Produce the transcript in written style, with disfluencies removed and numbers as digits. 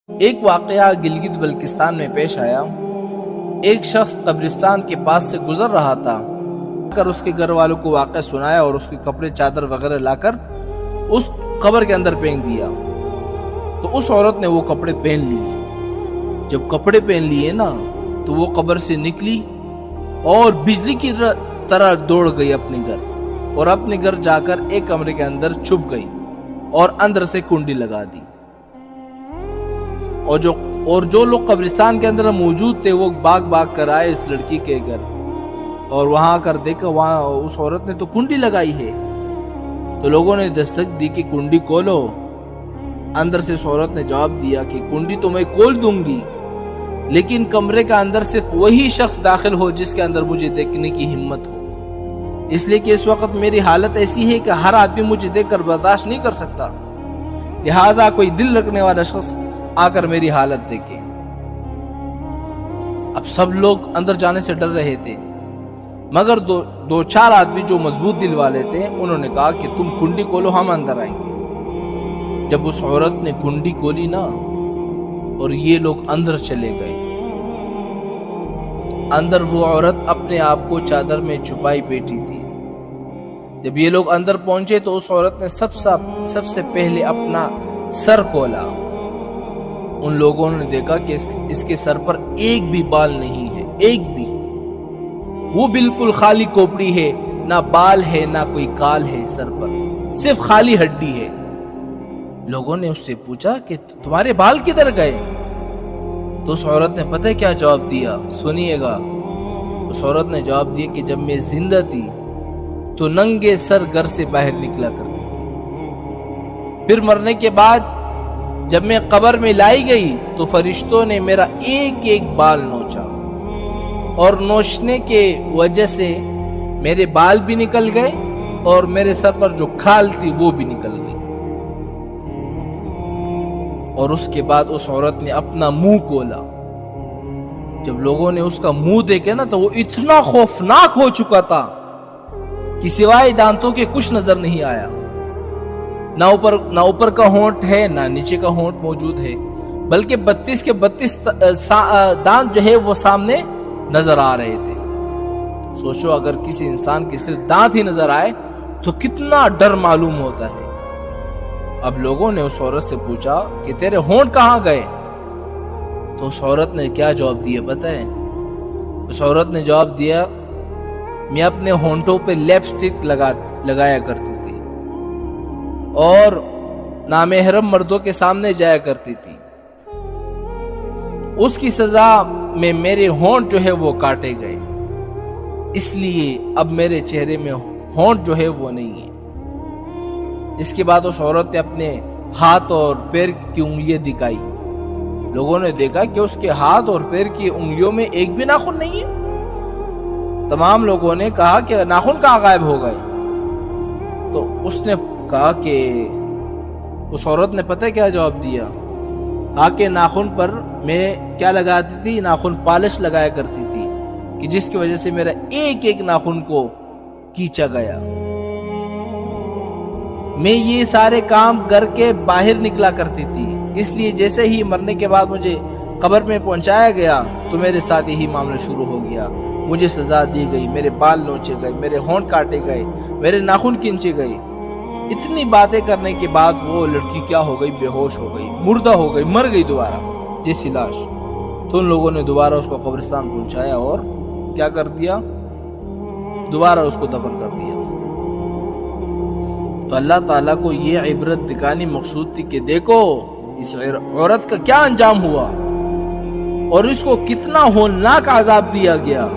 ایک واقعہ گلگت بلتستان میں پیش آیا۔ ایک شخص قبرستان کے پاس سے گزر رہا تھا، کر اس کے گھر والوں کو واقعہ سنایا اور اس کے کپڑے چادر وغیرہ لا کر اس قبر کے اندر پہن دیا۔ تو اس عورت نے وہ کپڑے پہن لیے۔ جب کپڑے پہن لیے نا تو وہ قبر سے نکلی اور بجلی کی طرح دوڑ گئی اپنے گھر، اور اپنے گھر جا کر ایک کمرے کے اندر چھپ گئی اور اندر سے کنڈی لگا دی۔ اور جو لوگ قبرستان کے اندر موجود تھے وہ بھاگ کر آئے اس لڑکی کے گھر، اور وہاں کر دیکھا وہاں اس عورت نے تو کنڈی لگائی ہے۔ تو لوگوں نے دستک دی کہ کنڈی کھولو۔ اندر سے اس عورت نے جواب دیا کہ کنڈی تو میں کھول دوں گی، لیکن کمرے کا اندر صرف وہی شخص داخل ہو جس کے اندر مجھے دیکھنے کی ہمت ہو، اس لیے کہ اس وقت میری حالت ایسی ہے کہ ہر آدمی مجھے دیکھ کر برداشت نہیں کر سکتا، لہٰذا کوئی دل رکھنے والا شخص آ کر میری حالت دیکھے۔ اب سب لوگ اندر جانے سے ڈر رہے تھے، مگر دو چار آدمی جو مضبوط دل والے تھے انہوں نے کہا کہ تم کنڈی کھولو، ہم اندر آئیں گے۔ جب اس عورت نے کنڈی کھولی نا اور یہ لوگ اندر چلے گئے، اندر وہ عورت اپنے آپ کو چادر میں چھپائی بیٹھی تھی۔ جب یہ لوگ اندر پہنچے تو اس عورت نے سب سے پہلے اپنا سر کھولا۔ ان لوگوں نے دیکھا کہ اس کے سر پر ایک بھی بال نہیں ہے، ایک بھی، وہ بالکل خالی کھوپڑی ہے، نہ بال ہے نہ کوئی کال ہے سر پر، صرف خالی ہڈی ہے۔ لوگوں نے اس سے پوچھا کہ تمہارے بال کدھر گئے؟ تو اس عورت نے پتہ کیا جواب دیا؟ سنیے گا۔ اس عورت نے جواب دیا کہ جب میں زندہ تھی تو ننگے سر گھر سے باہر نکلا کرتی تھی، پھر مرنے کے بعد جب میں قبر میں لائی گئی تو فرشتوں نے میرا ایک ایک بال نوچا، اور نوچنے کے وجہ سے میرے بال بھی نکل گئے اور میرے سر پر جو کھال تھی وہ بھی نکل گئی۔ اور اس کے بعد اس عورت نے اپنا منہ کھولا۔ جب لوگوں نے اس کا منہ دیکھا نا تو وہ اتنا خوفناک ہو چکا تھا کہ سوائے دانتوں کے کچھ نظر نہیں آیا، نہ اوپر کا ہونٹ ہے نہ نیچے کا ہونٹ موجود ہے، بلکہ 32 کے 32 دانت جو ہے وہ سامنے نظر آ رہے تھے۔ سوچو اگر کسی انسان کے صرف دانت ہی نظر آئے تو کتنا ڈر معلوم ہوتا ہے۔ اب لوگوں نے اس عورت سے پوچھا کہ تیرے ہونٹ کہاں گئے؟ تو اس عورت نے کیا جواب دیا پتہ ہے؟ اس عورت نے جواب دیا، میں اپنے ہونٹوں پہ لپسٹک لگایا کرتی تھی اور نامحرم مردوں کے سامنے جایا کرتی تھی، اس کی سزا میں میرے ہونٹ جو ہے وہ کاٹے گئے، اس لیے اب میرے چہرے میں ہونٹ جو ہے وہ نہیں ہے۔ اس کے بعد اس عورت نے اپنے ہاتھ اور پیر کی انگلیاں دکھائی۔ لوگوں نے دیکھا کہ اس کے ہاتھ اور پیر کی انگلیوں میں ایک بھی ناخن نہیں ہے۔ تمام لوگوں نے کہا کہ ناخن کہاں غائب ہو گئے؟ تو اس نے کہا کہ اس عورت نے پتہ کیا جواب دیا؟ کہ ناخن پر میں کیا لگاتی تھی؟ ناخن پالش لگایا کرتی تھی کہ جس کی وجہ سے میرا ایک ایک ناخن کو کھینچا گیا۔ میں یہ سارے کام گھر کے باہر نکلا کرتی تھی، اس لیے جیسے ہی مرنے کے بعد مجھے قبر میں پہنچایا گیا تو میرے ساتھ یہی معاملہ شروع ہو گیا، مجھے سزا دی گئی، میرے بال نوچے گئے، میرے ہونٹ کاٹے گئے، میرے ناخن کھینچے گئے۔ اتنی باتیں کرنے کے بعد وہ لڑکی کیا ہو گئی؟ بے ہوش ہو گئی، مردہ ہو گئی، مر گئی دوبارہ جیسی لاش۔ تو ان لوگوں نے دوبارہ اس کو قبرستان پہنچایا اور کیا کر دیا؟ دوبارہ اس کو دفن کر دیا۔ تو اللہ تعالیٰ کو یہ عبرت دکھانی مقصود تھی کہ دیکھو اس عورت کا کیا انجام ہوا اور اس کو کتنا ہولناک عذاب دیا گیا۔